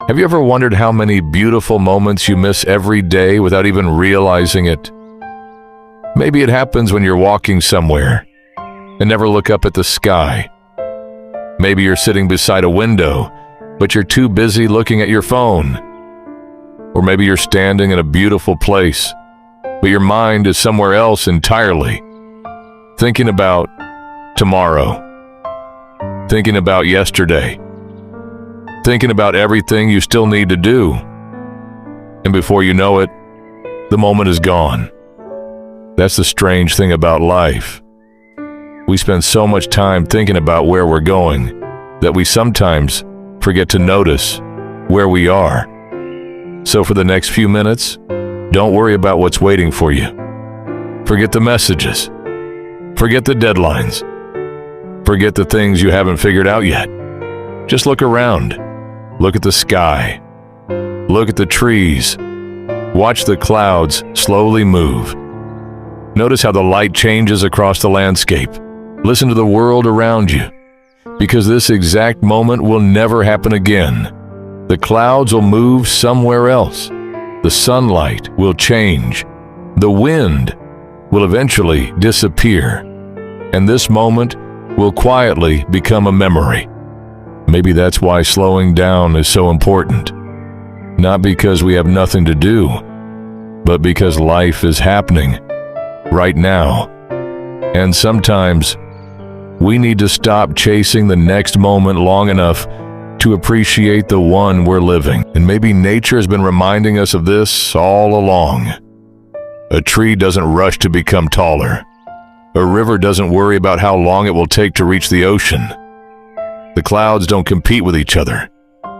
Have you ever wondered how many beautiful moments you miss every day without even realizing it? Maybe it happens when you're walking somewhere and never look up at the sky. Maybe you're sitting beside a window, but you're too busy looking at your phone. Or maybe you're standing in a beautiful place, but your mind is somewhere else entirely, thinking about tomorrow, thinking about yesterday, thinking about everything you still need to do. And before you know it, the moment is gone. That's the strange thing about life. We spend so much time thinking about where we're going that we sometimes forget to notice where we are. So for the next few minutes, don't worry about what's waiting for you. Forget the messages. Forget the deadlines. Forget the things you haven't figured out yet. Just look around. Look at the sky. Look at the trees. Watch the clouds slowly move. Notice how the light changes across the landscape. Listen to the world around you, because this exact moment will never happen again. The clouds will move somewhere else. The sunlight will change. The wind will eventually disappear. And this moment will quietly become a memory. Maybe that's why slowing down is so important. Not because we have nothing to do, but because life is happening right now. And sometimes we need to stop chasing the next moment long enough to appreciate the one we're living. And maybe nature has been reminding us of this all along. A tree doesn't rush to become taller. A river doesn't worry about how long it will take to reach the ocean. The clouds don't compete with each other,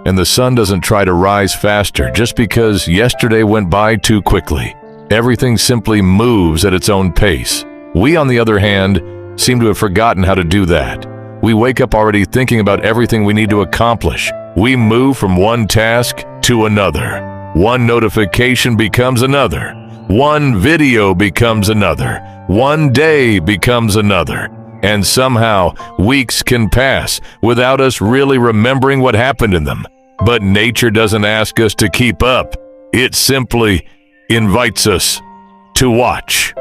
and the sun doesn't try to rise faster just because yesterday went by too quickly. Everything simply moves at its own pace. We, on the other hand, seem to have forgotten how to do that. We wake up already thinking about everything we need to accomplish. We move from one task to another. One notification becomes another. One video becomes another. One day becomes another. And somehow, weeks can pass without us really remembering what happened in them. But nature doesn't ask us to keep up. It simply invites us to watch.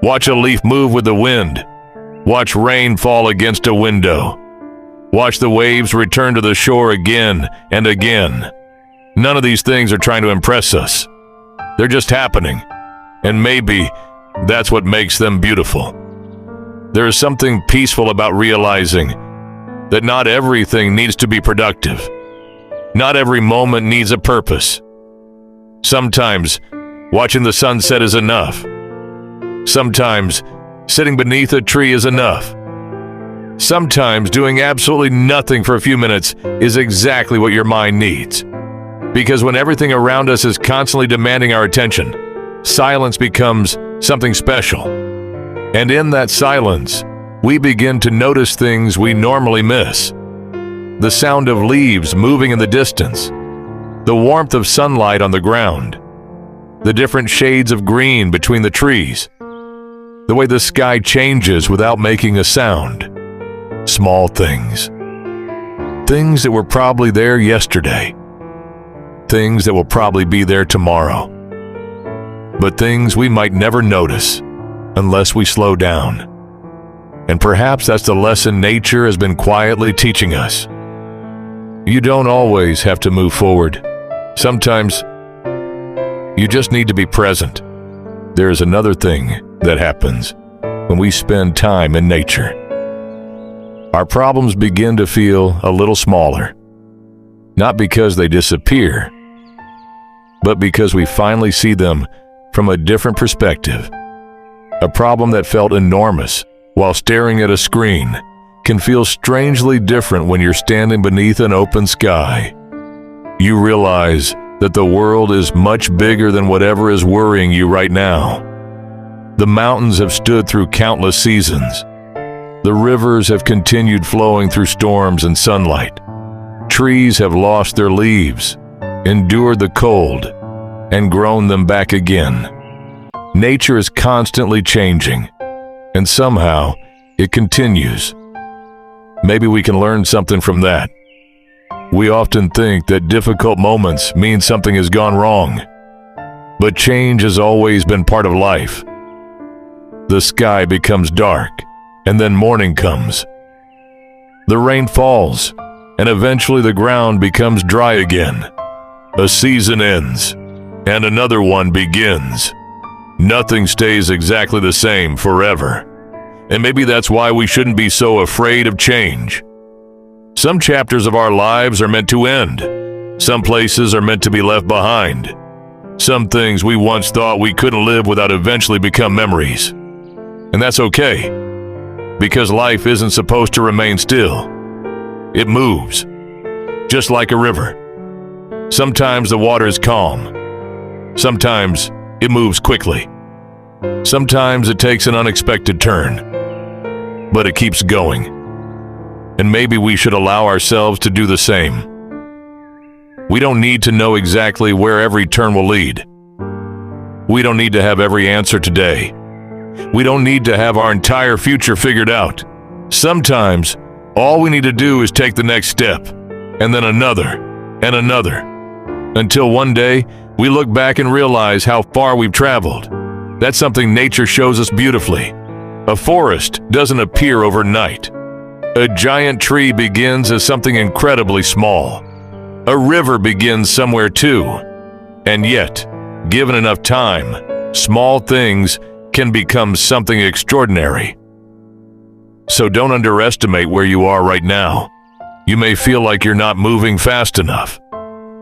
Watch a leaf move with the wind. Watch rain fall against a window. Watch the waves return to the shore again and again. None of these things are trying to impress us. They're just happening. And maybe that's what makes them beautiful. There is something peaceful about realizing that not everything needs to be productive. Not every moment needs a purpose. Sometimes watching the sunset is enough. Sometimes sitting beneath a tree is enough. Sometimes doing absolutely nothing for a few minutes is exactly what your mind needs. Because when everything around us is constantly demanding our attention, silence becomes something special. And in that silence, we begin to notice things we normally miss. The sound of leaves moving in the distance, the warmth of sunlight on the ground, the different shades of green between the trees, the way the sky changes without making a sound. Small things. Things that were probably there yesterday. Things that will probably be there tomorrow. But things we might never notice unless we slow down. And perhaps that's the lesson nature has been quietly teaching us. You don't always have to move forward. Sometimes you just need to be present. There is another thing that happens when we spend time in nature. Our problems begin to feel a little smaller, not because they disappear, but because we finally see them from a different perspective. A problem that felt enormous while staring at a screen can feel strangely different when you're standing beneath an open sky. You realize that the world is much bigger than whatever is worrying you right now. The mountains have stood through countless seasons. The rivers have continued flowing through storms and sunlight. Trees have lost their leaves, endured the cold, and grown them back again. Nature is constantly changing, and somehow it continues. Maybe we can learn something from that. We often think that difficult moments mean something has gone wrong. But change has always been part of life. The sky becomes dark, and then morning comes. The rain falls, and eventually the ground becomes dry again. A season ends, and another one begins. Nothing stays exactly the same forever. And maybe that's why we shouldn't be so afraid of change. Some chapters of our lives are meant to end. Some places are meant to be left behind. Some things we once thought we couldn't live without eventually become memories. And that's okay, because life isn't supposed to remain still. It moves, just like a river. Sometimes the water is calm. Sometimes it moves quickly. Sometimes it takes an unexpected turn, but it keeps going. And maybe we should allow ourselves to do the same. We don't need to know exactly where every turn will lead. We don't need to have every answer today. We don't need to have our entire future figured out. Sometimes, all we need to do is take the next step, and then another, and another, until one day we look back and realize how far we've traveled. That's something nature shows us beautifully. A forest doesn't appear overnight. A giant tree begins as something incredibly small. A river begins somewhere too. And yet, given enough time, small things can become something extraordinary. So don't underestimate where you are right now. You may feel like you're not moving fast enough.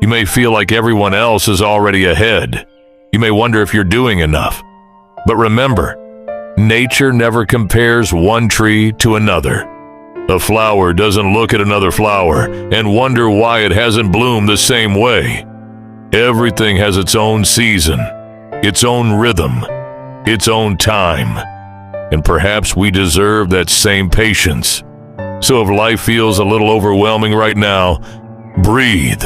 You may feel like everyone else is already ahead. You may wonder if you're doing enough. But remember, nature never compares one tree to another. A flower doesn't look at another flower and wonder why it hasn't bloomed the same way. Everything has its own season, its own rhythm, its own time. And perhaps we deserve that same patience. So if life feels a little overwhelming right now, breathe.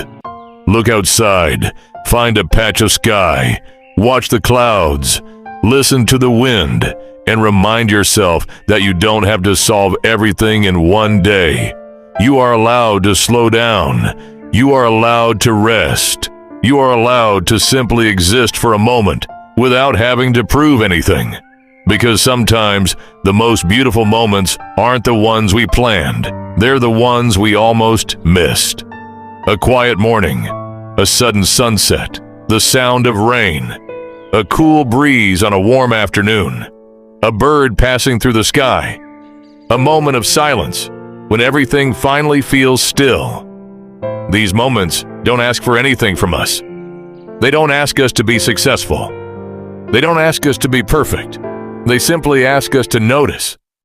Look outside, find a patch of sky, watch the clouds, listen to the wind, and remind yourself that you don't have to solve everything in one day. You are allowed to slow down. You are allowed to rest. You are allowed to simply exist for a moment without having to prove anything. Because sometimes the most beautiful moments aren't the ones we planned. They're the ones we almost missed. A quiet morning, a sudden sunset, the sound of rain, a cool breeze on a warm afternoon, a bird passing through the sky, a moment of silence when everything finally feels still. These moments don't ask for anything from us. They don't ask us to be successful. They don't ask us to be perfect. They simply ask us to notice,